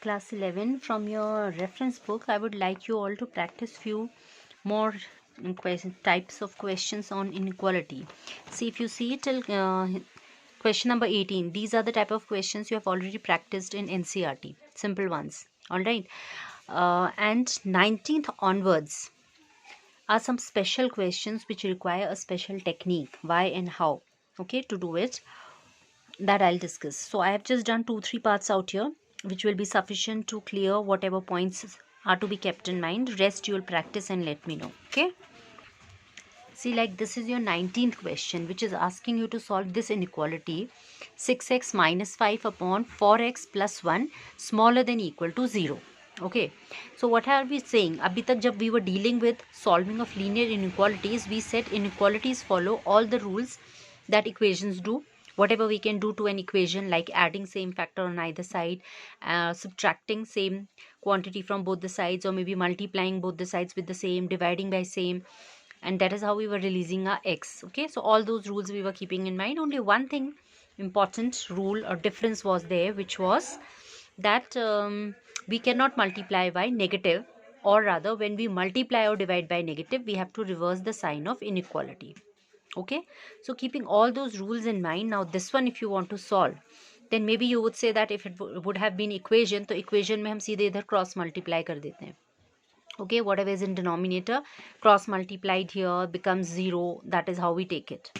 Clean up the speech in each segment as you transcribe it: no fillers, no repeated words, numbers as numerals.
class 11, from your reference book, I would like you all to practice few more types of questions on inequality. See, if you see till question number 18, these are the type of questions you have already practiced in NCERT, simple ones. All right. And 19th onwards are some special questions which require a special technique, why and how, okay, to do it, that I'll discuss. So I have just done 2-3 parts out here, which will be sufficient to clear whatever points are to be kept in mind. Rest you will practice and let me know. Okay. See, like this is your 19th question, which is asking you to solve this inequality: 6x minus 5 upon 4x plus 1 smaller than equal to 0. Okay. So what are we saying? Abhi tak jab we were dealing with solving of linear inequalities, we said inequalities follow all the rules that equations do. Whatever we can do to an equation, like adding same factor on either side, subtracting same quantity from both the sides, or maybe multiplying both the sides with the same, dividing by same, and that is how we were releasing our x. Okay, so all those rules we were keeping in mind. Only one thing, important rule or difference was there, which was that we cannot multiply by negative, or rather when we multiply or divide by negative, we have to reverse the sign of inequality. Okay, so keeping all those rules in mind, now this one if you want to solve, then maybe you would say that if it would have been equation, तो equation में हम सीधे इधर cross multiply कर देते हैं. Okay, whatever is in denominator, cross multiplied here becomes 0. That is how we take it,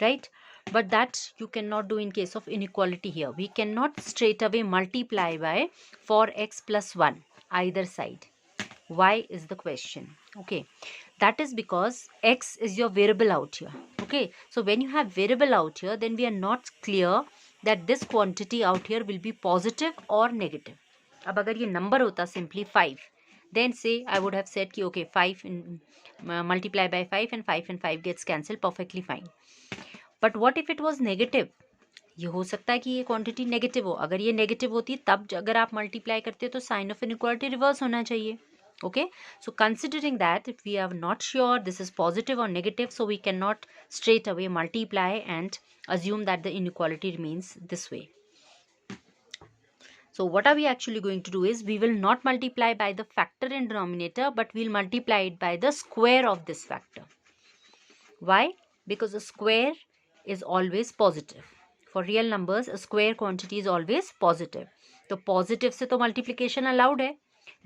right? But that you cannot do in case of inequality here. We cannot straight away multiply by 4x plus 1 either side. Why is the question? Okay, that is because x is your variable out here. Okay, so when you have variable out here, then we are not clear that this quantity out here will be positive or negative. अब अगर ये number होता simply 5, then say I would have said कि okay, 5 multiply by 5 and 5 gets cancelled, perfectly fine. But what if it was negative? ये हो सकता है कि ये क्वांटिटी नेगेटिव हो. अगर ये नेगेटिव होती तब अगर आप मल्टीप्लाई करते तो साइन ऑफ इनइक्वालिटी रिवर्स होना चाहिए. Okay, so considering that if we are not sure this is positive or negative, so we cannot straight away multiply and assume that the inequality remains this way. So what are we actually going to do is we will not multiply by the factor in denominator, but we'll multiply it by the square of this factor. Why? Because a square is always positive. For real numbers, a square quantity is always positive. तो positive से तो multiplication allowed है,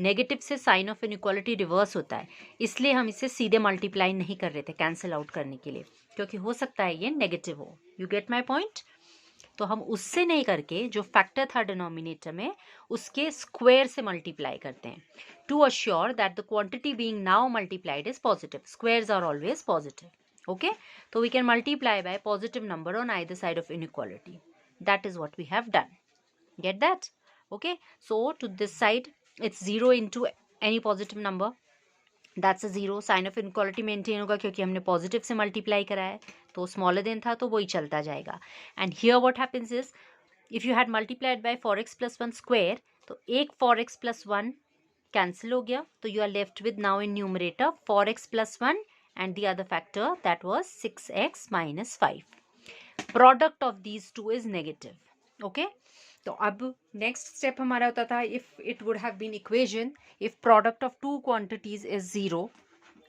negative से sign of inequality reverse होता है, इसलिए हम इसे सीधे मल्टीप्लाई नहीं कर रहे थे कैंसिल आउट करने के लिए, क्योंकि हो सकता है ये नेगेटिव हो. You get my point? तो हम उससे नहीं करके जो फैक्टर था डिनोमिनेटर में उसके स्क्वायर से मल्टीप्लाई करते हैं to assure that the quantity being now multiplied is positive. Squares are always positive. Okay, so we can multiply by positive number on either side of inequality. That is what we have done. Get that? Okay, so to this side it's 0 into any positive number, that's a 0. Sign of inequality maintain होगा क्योंकि हमने positive से multiply करा है, तो smaller than था तो वही चलता जाएगा. And here what happens is if you had multiplied by 4x plus 1 square, तो एक 4x plus 1 कैंसिल हो गया, तो you are left with now in numerator 4x plus 1 and the other factor, that was 6x minus 5. Product of these two is negative. Okay, तो अब next step हमारा होता था if it would have been equation, if product of two quantities is 0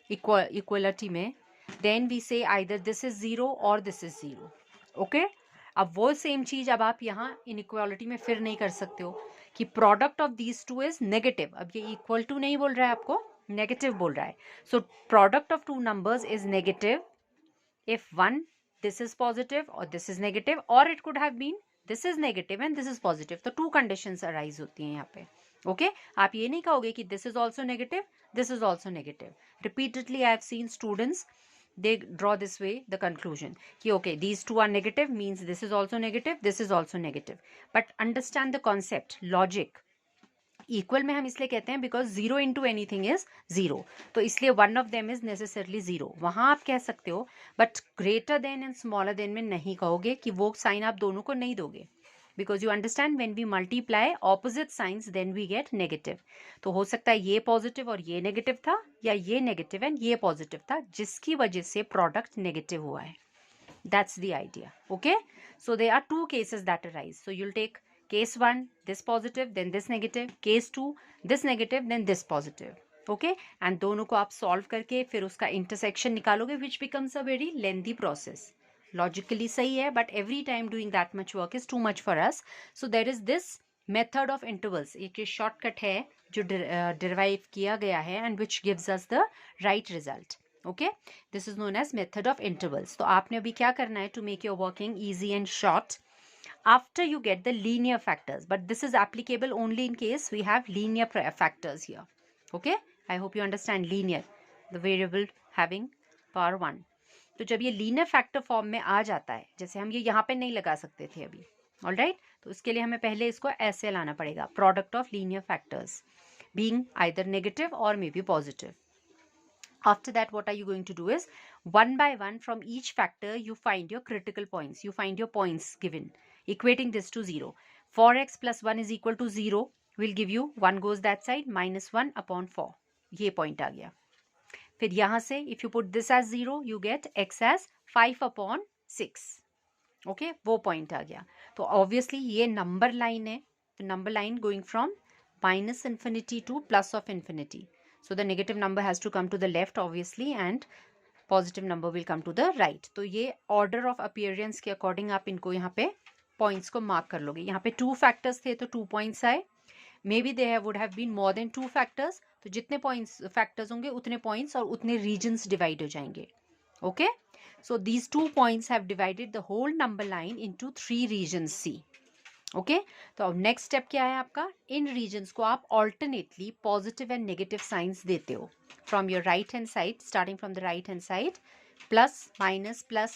equality में, then we say either this is 0 or this is 0. Okay, अब वो same चीज अब आप यहाँ इनइक्वालिटी में फिर नहीं कर सकते हो कि product of these two is negative. अब ये इक्वल टू नहीं बोल रहा है आपको, नेगेटिव बोल रहा है. So product of two numbers is negative if one this is positive और दिस इज नेगेटिव, और it could have been this is negative and this is positive. तो टू कंडीशंस अराइज होती हैं यहाँ पे. ओके, आप ये नहीं कहोगे कि this is also negative, this is also negative. Repeatedly I have seen students, they draw this way the conclusion कि okay, these two are negative means this is also negative, this is also negative. But understand the concept, logic. Equal में हम इसलिए कहते हैं because 0 into anything is 0, तो इसलिए one of them is necessarily 0. वहाँ आप कह सकते हो, but greater than and smaller than में नहीं कहोगे कि वो साइन आप दोनों को नहीं दोगे, because you understand when we multiply opposite signs then we get negative. तो हो सकता है ये पॉजिटिव और ये नेगेटिव था, या ये नेगेटिव एंड ये पॉजिटिव था, जिसकी वजह से प्रोडक्ट नेगेटिव हुआ है. That's the idea. Okay, so they are two cases that arise. So you'll take Case 1, this positive, then this negative. Case 2, this negative, then this positive. Okay, and दोनों को आप solve करके फिर उसका intersection निकालोगे, which becomes a very lengthy process. Logically सही है, but every time doing that much work is too much for us. So there is this method of intervals. एक shortcut है जो derive किया गया है and which gives us the right result. Okay, this is known as method of intervals. तो आपने अभी क्या करना है to make your working easy and short? After you get the linear factors, but this is applicable only in case we have linear factors here. Okay, I hope you understand linear, the variable having power 1. तो जब ये linear factor form में आ जाता है, जैसे हम ये यहाँ पे नहीं लगा सकते थे अभी, ऑल राइट, तो इसके लिए हमें पहले इसको ऐसे लाना पड़ेगा, product of linear factors being either negative और may be positive. After that, what are you going to do is, one by one from each factor, you find your critical points. You find your points given, equating this to 0. 4x plus 1 is equal to 0 will give you 1 goes that side, minus 1 upon 4. ये point आ गया. फिर यहाँ से if you put this as 0, you get x as 5 upon 6. Okay, वो point आ गया. तो obviously ये number line है. तो number line going from minus infinity to plus of infinity. So the negative number has to come to the left obviously and positive number will come to the right. तो ये order of appearance के according आप इनको यहाँ पे points को mark कर लोगे. यहाँ पे 2 factors थे तो 2 points आए. Maybe there would have been more than 2 factors. तो जितने points factors होंगे उतने points और उतने regions divide हो जाएंगे. Okay? So these 2 points have divided the whole number line into 3 regions C. Okay, तो अब नेक्स्ट स्टेप क्या है आपका, इन रीजन्स को आप alternately positive and negative science देते हो from your right hand side, starting from the right hand side, plus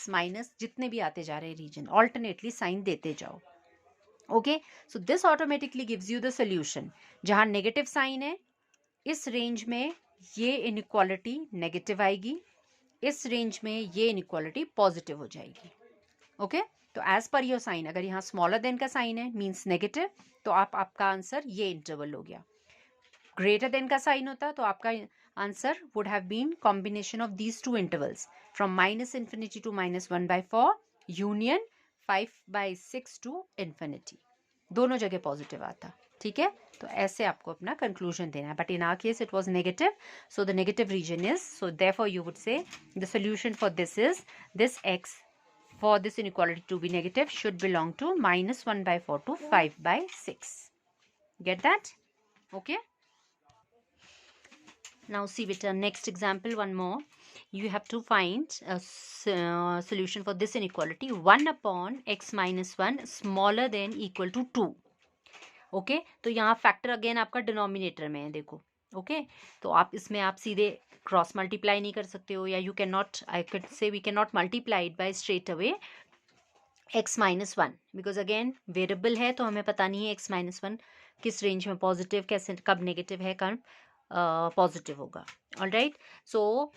minus जितने भी आते जा रहे हैं रीजन, ऑल्टरनेटली साइन देते जाओ. Okay, so this automatically gives you the solution. जहां नेगेटिव साइन है इस रेंज में ये इनइक्वालिटी नेगेटिव आएगी, इस रेंज में ये इनइक्वालिटी पॉजिटिव हो जाएगी. ओके, तो एज पर योर साइन, अगर यहाँ स्मॉलर देन का साइन है मीन्स नेगेटिव, तो आपका आंसर ये इंटरवल हो गया. ग्रेटर देन का साइन होता तो आपका answer would have been combination of these 2 intervals from minus infinity to -1/4 union 5/6 to infinity. दोनों जगह पॉजिटिव आता. ठीक है, तो ऐसे आपको अपना कंक्लूजन देना है. But in our case it was negative, so the negative region is, so therefore you would say the solution for this is this x for this inequality to be negative should belong to -1/4 to 5/6. Get that? Okay. Now see beta, next example, one more. You have to find a solution for this inequality. 1 upon x minus 1 smaller than equal to 2. Okay, तो यहाँ factor again आपका denominator में है, देखो. Okay, तो आप इसमें आप सीधे क्रॉस मल्टीप्लाई नहीं कर सकते हो, या you can not, I can say we can not multiply it by straight away x minus 1, because again variable है तो हमें पता नहीं है x माइनस 1 किस रेंज में पॉजिटिव, कैसे, कब नेगेटिव है, कब पॉजिटिव होगा. All right, so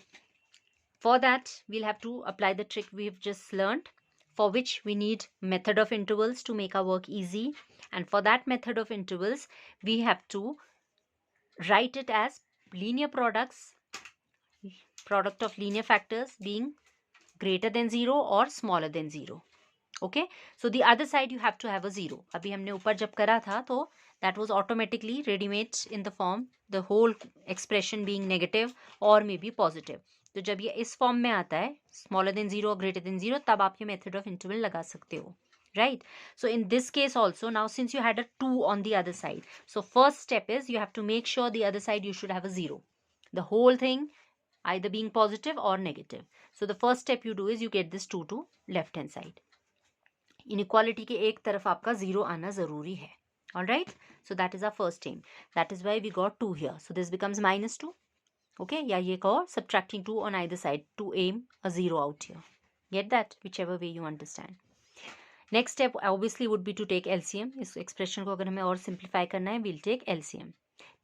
for that we'll have to apply the trick we have just learned, for which we need method of intervals to make our work easy. And for that method of intervals, we have to write it as linear products, product of linear factors being greater than 0 or smaller than 0. Okay, so the other side you have to have a 0. अभी हमने ऊपर जब करा था तो that was automatically ready-made in the form, the whole expression being negative or maybe positive. तो जब ये इस फॉर्म में आता है स्मॉलर देन 0 और ग्रेटर देन 0, तब आप ये मेथड ऑफ इंटरवल लगा सकते हो. right? So in this case also, now since you had a 2 on the other side, so first step is you have to make sure the other side you should have a 0, the whole thing either being positive or negative. So the first step you do is you get this 2 to left hand side. Inequality के एक तरफ आपका 0 आना ज़रूरी है. All right, so that is our first aim. That is why we got 2 here. So this becomes -2. Okay, या ये कहो subtracting 2 on either side to aim a 0 out here. Get that? Whichever way you understand. Next step obviously would be to take LCM. इस expression को अगर हमें और simplify करना है, we'll take LCM.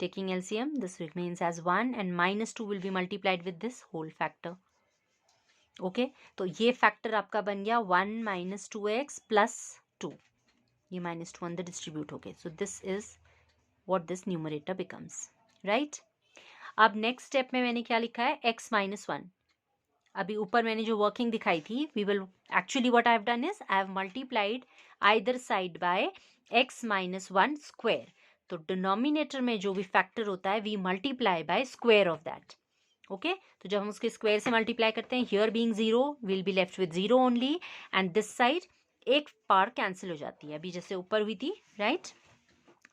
Taking LCM, this remains as 1 and -2 will be multiplied with this whole factor. Okay, तो ये factor आपका बन गया 1 minus 2x plus 2. ये -2 अंदर distribute हो गए. So this is what this numerator becomes. Right? अब नेक्स्ट स्टेप में मैंने क्या लिखा है, x minus 1. अभी ऊपर मैंने जो वर्किंग दिखाई थी, we will actually what I have done is I have multiplied either side by x minus one square, तो डिनोमिनेटर में जो भी फैक्टर होता है we multiply by square of that. Okay, तो जब हम उसके स्क्वायर से मल्टीप्लाई करते हैं, here being 0 will be left with 0 only, and this side एक पावर कैंसिल हो जाती है अभी जैसे ऊपर हुई थी, right.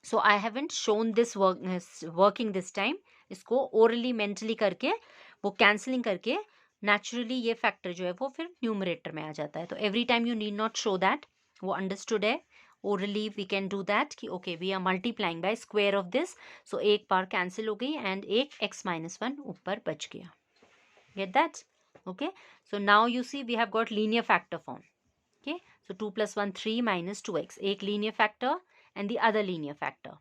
So I haven't shown this working this time. इसको ओरली मेंटली करके वो कैंसिलिंग करके नेचुरली ये फैक्टर जो है वो फिर न्यूमरेटर में आ जाता है. तो every time you need not show that, वो अंडरस्टूड है. Orally we can do that कि okay we are multiplying by square of this. So एक पावर कैंसिल हो गई एंड एक x माइनस वन ऊपर बच गया. Get that? Okay, so now you see we have got linear factor form. Okay, so 2 plus 1 3 minus 2x, एक linear factor and the other linear factor.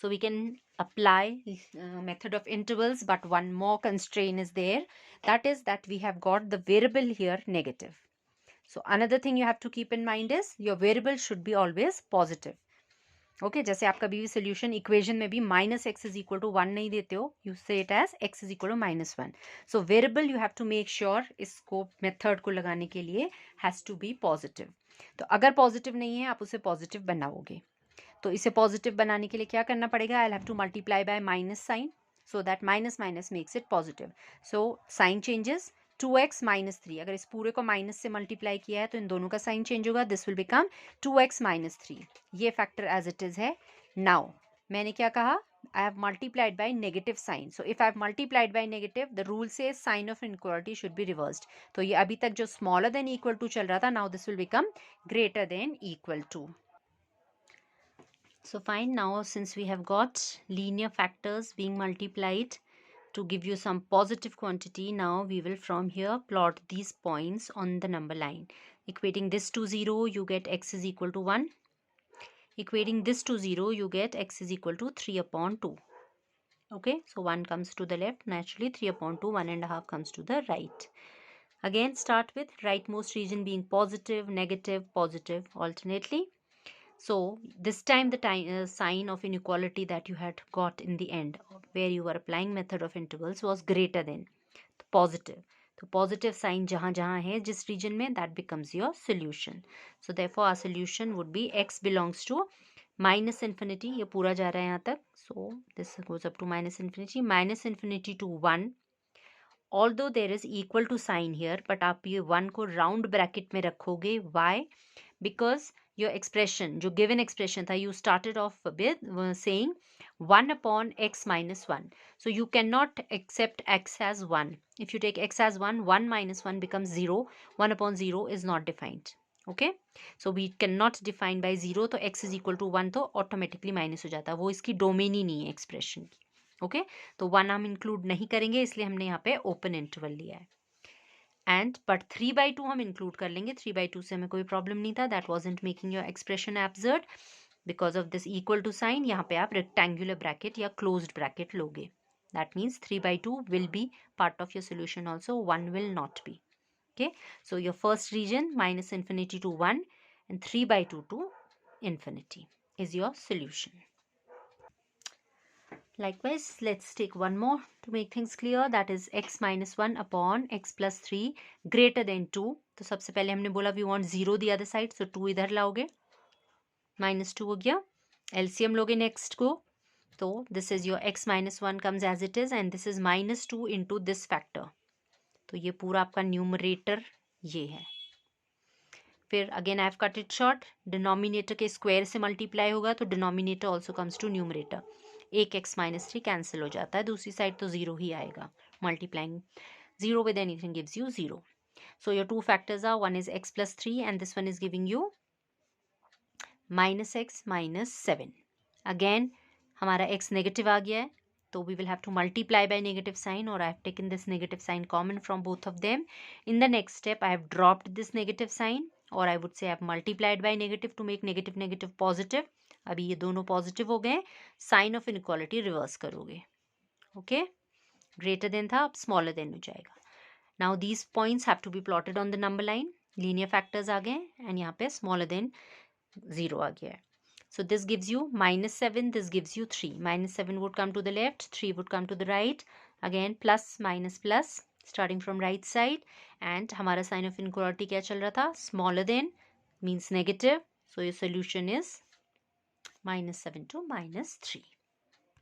So we can apply method of intervals, but one more constraint is there, that is that we have got the variable here negative. So another thing you have to keep in mind is your variable should be always positive. Okay जैसे आप कभी भी solution equation में भी minus x is equal to one नहीं देते हो, you say it as x is equal to minus one. So variable you have to make sure इसको मेथड को लगाने के लिए हैज़ टू बी पॉजिटिव. तो अगर पॉजिटिव नहीं है आप उसे पॉजिटिव बनाओगे. तो इसे पॉजिटिव बनाने के लिए क्या करना पड़ेगा, I have to multiply by minus sign, so that minus minus makes it positive. So sign changes, 2x minus 3, अगर इस पूरे को माइनस से मल्टीप्लाई किया है तो इन दोनों का साइन चेंज होगा. This will become 2x minus 3. ये फैक्टर एज इट इज है. नाउ मैंने क्या कहा, I have multiplied by negative sign. So if I have multiplied by negative, the rule से sign of inequality should be reversed. तो ये अभी तक जो स्मॉलर देन इक्वल टू चल रहा था, now this will become greater than equal to. So fine, now since we have got linear factors being multiplied to give you some positive quantity, now we will from here plot these points on the number line. Equating this to 0, you get x is equal to 1. Equating this to 0, you get x is equal to 3 upon 2. Okay, so 1 comes to the left, naturally 3 upon 2, 1.5 comes to the right. Again, start with rightmost region being positive, negative, positive alternately. So this time the sign of inequality that you had got in the end where you were applying method of intervals was greater than positive. So positive sign jahan jahan hai jis region mein, that becomes your solution. So therefore our solution would be x belongs to minus infinity, ye pura ja raha hai yahan tak. So this goes up to minus infinity to 1. Although there is equal to sign here, but आप ये 1 को round bracket में रखोगे. Why? Because your expression, जो given expression था, you started off with saying 1 upon x minus 1. So you cannot accept x as 1. If you take x as 1, 1 minus 1 becomes 0. 1 upon 0 is not defined. Okay? So we cannot define by 0. तो x is equal to 1 तो automatically minus हो जाता है. वो इसकी domain ही नहीं है expression की. ओके तो 1 हम इंक्लूड नहीं करेंगे, इसलिए हमने यहाँ पे ओपन इंटरवल लिया है. एंड बट 3/2 हम इंक्लूड कर लेंगे. 3/2 से हमें कोई प्रॉब्लम नहीं था. That wasn't making your expression absurd because of this equal to sign. यहाँ पे आप रेक्टेंगुलर ब्रैकेट या क्लोज्ड ब्रैकेट लोगे. That means 3/2 will be part of your solution also, 1 will not be. Okay so your first region minus infinity to 1 and 3/2 to infinity is your solution. Likewise, let's take one more to make things clear, that is x minus 1 upon x plus 3 greater than 2. तो सबसे पहले हमने बोला we want 0 the other side, so 2 इधर लाओगे, minus 2 हो गया. LCM लोगे next को, तो this is your x minus 1 comes as it is and this is minus 2 into this factor. तो ये पूरा आपका न्यूमरेटर ये है. फिर again I have cut it short, denominator के स्क्वायर से मल्टीप्लाई होगा तो denominator also comes to numerator. एक x माइनस 3 कैंसिल हो जाता है, दूसरी साइड तो 0 ही आएगा. Multiplying 0 with anything gives you 0. So your two factors are, one is x plus 3 and this one is giving you minus x minus 7. Again हमारा x negative आ गया है, तो we will have to multiply by negative sign, or I have taken this negative sign common from both of them. In the next step, I have dropped this negative sign, or I would say I have multiplied by negative to make negative negative positive. अभी ये दोनों positive हो गए, sign of inequality reverse करोगे. Okay? Greater than था, अब smaller than हो जाएगा. Now these points have to be plotted on the number line. Linear factors आ गए and यहाँ पे smaller than 0 आ गया है. So this gives you minus 7, this gives you 3. Minus 7 would come to the left, 3 would come to the right. Again plus minus plus starting from right side. And हमारा sign of inequality क्या चल रहा था? Smaller than means negative. So your solution is minus 7 to minus 3.